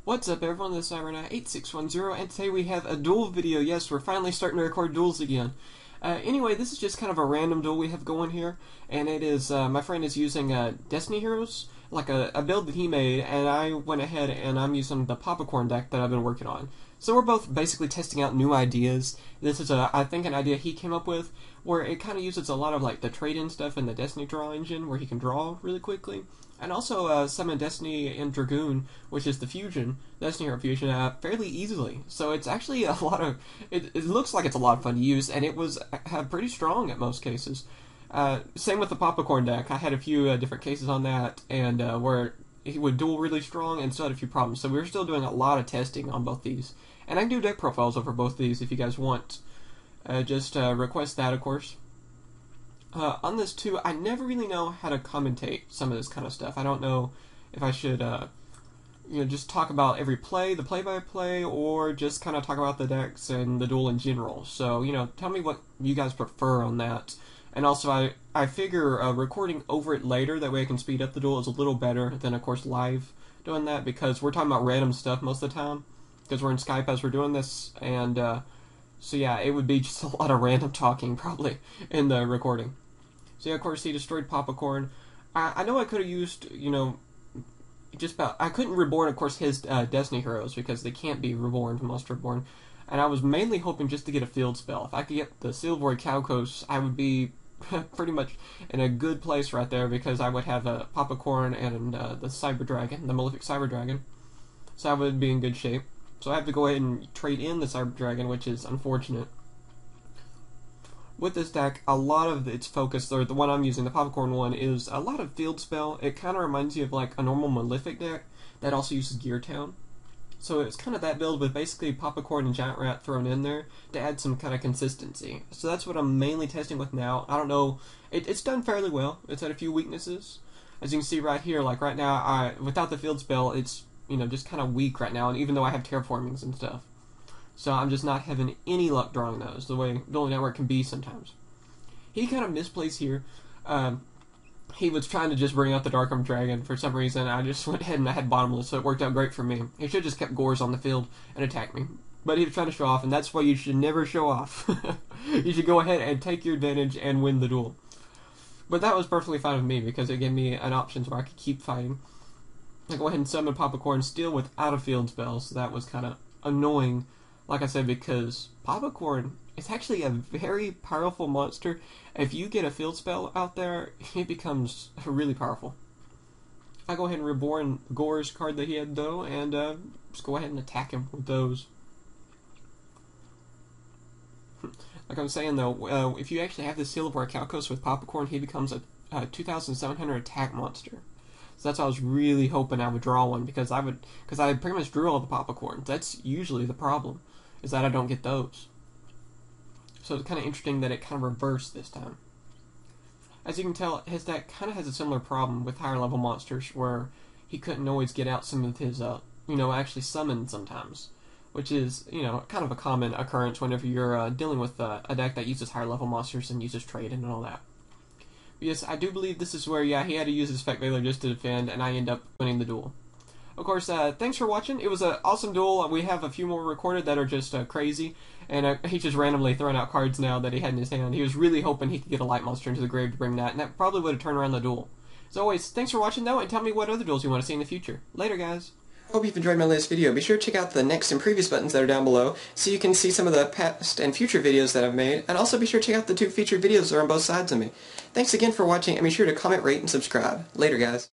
What's up everyone, this is CyberKnight 8610, and today we have a duel video. Yes, we're finally starting to record duels again. Anyway, this is just kind of a random duel we have going here, and it is, my friend is using Destiny Heroes, like a build that he made, and I went ahead and I'm using the Popcorn deck that I've been working on. So we're both basically testing out new ideas. This is, I think, an idea he came up with, where it kind of uses a lot of like the trade-in stuff in the Destiny draw engine, where he can draw really quickly. And also summon Destiny and Dragoon, which is the fusion, Destiny Hero fusion, fairly easily. So it's actually a lot of, it looks like it's a lot of fun to use, and it was pretty strong at most cases. Same with the Popcorn deck. I had a few different cases on that, and where he would duel really strong and still had a few problems. So we were still doing a lot of testing on both these. And I can do deck profiles over both these if you guys want. Just request that, of course. On this too, I never really know how to commentate some of this kind of stuff. I don't know if I should, just talk about every play, the play-by-play, or just kind of talk about the decks and the duel in general. So, tell me what you guys prefer on that. And also, I figure recording over it later, that way I can speed up the duel, is a little better than, of course, live doing that, because we're talking about random stuff most of the time, because we're in Skype as we're doing this, and so yeah, it would be just a lot of random talking, probably, in the recording. So yeah, of course, he destroyed Popcorn. I know I could have used, just about, I couldn't reborn, of course, his Destiny Heroes, because they can't be reborn, must reborn, and I was mainly hoping just to get a field spell. If I could get the Orichalcos, I would be pretty much in a good place right there, because I would have a Popcorn and the Cyber Dragon, the Malefic Cyber Dragon, so I would be in good shape. So I have to go ahead and trade in the Cyber Dragon, which is unfortunate. With this deck, a lot of its focus, or the one I'm using, the Popcorn one, is a lot of field spell. It kind of reminds you of like a normal Malefic deck that also uses Gear Town. So it's kind of that build with basically Popcorn and Giant Rat thrown in there to add some kind of consistency. So that's what I'm mainly testing with now. I don't know, it's done fairly well. It's had a few weaknesses. As you can see right here, like right now, without the field spell, it's just kind of weak right now, and even though I have terraformings and stuff. So I'm just not having any luck drawing those, the way Duel Network can be sometimes. He kind of misplays here. He was trying to just bring out the Dark Arm Dragon for some reason. I just went ahead and I had Bottomless, so it worked out great for me. He should have just kept Gores on the field and attacked me. But he was trying to show off, and that's why you should never show off. You should go ahead and take your advantage and win the duel. But that was perfectly fine with me, because it gave me an option where I could keep fighting. I go ahead and summon Popcorn still without a field spell, so that was kind of annoying, like I said, because Popcorn is actually a very powerful monster. If you get a field spell out there, it becomes really powerful. I go ahead and reborn Gore's card that he had though, and just go ahead and attack him with those. Like I'm saying though, if you actually have the Seal of Orichalcos with Popcorn, he becomes a 2,700 attack monster. So that's why I was really hoping I would draw one, because I pretty much drew all the Popcorns. That's usually the problem, is that I don't get those. So it's kind of interesting that it kind of reversed this time. As you can tell, his deck kind of has a similar problem with higher level monsters, where he couldn't always get out some of his, actually summon sometimes. Which is, kind of a common occurrence whenever you're dealing with a deck that uses higher level monsters and uses trade and all that. Yes, I do believe this is where, yeah, he had to use his Spec Veiler just to defend, and I end up winning the duel. Of course, thanks for watching. It was an awesome duel. We have a few more recorded that are just crazy, and he's just randomly throwing out cards now that he had in his hand. He was really hoping he could get a Light Monster into the grave to bring that, and that probably would have turned around the duel. As always, thanks for watching, though, and tell me what other duels you want to see in the future. Later, guys. Hope you've enjoyed my latest video. Be sure to check out the next and previous buttons that are down below, so you can see some of the past and future videos that I've made, and also be sure to check out the two featured videos that are on both sides of me. Thanks again for watching, and be sure to comment, rate, and subscribe. Later, guys.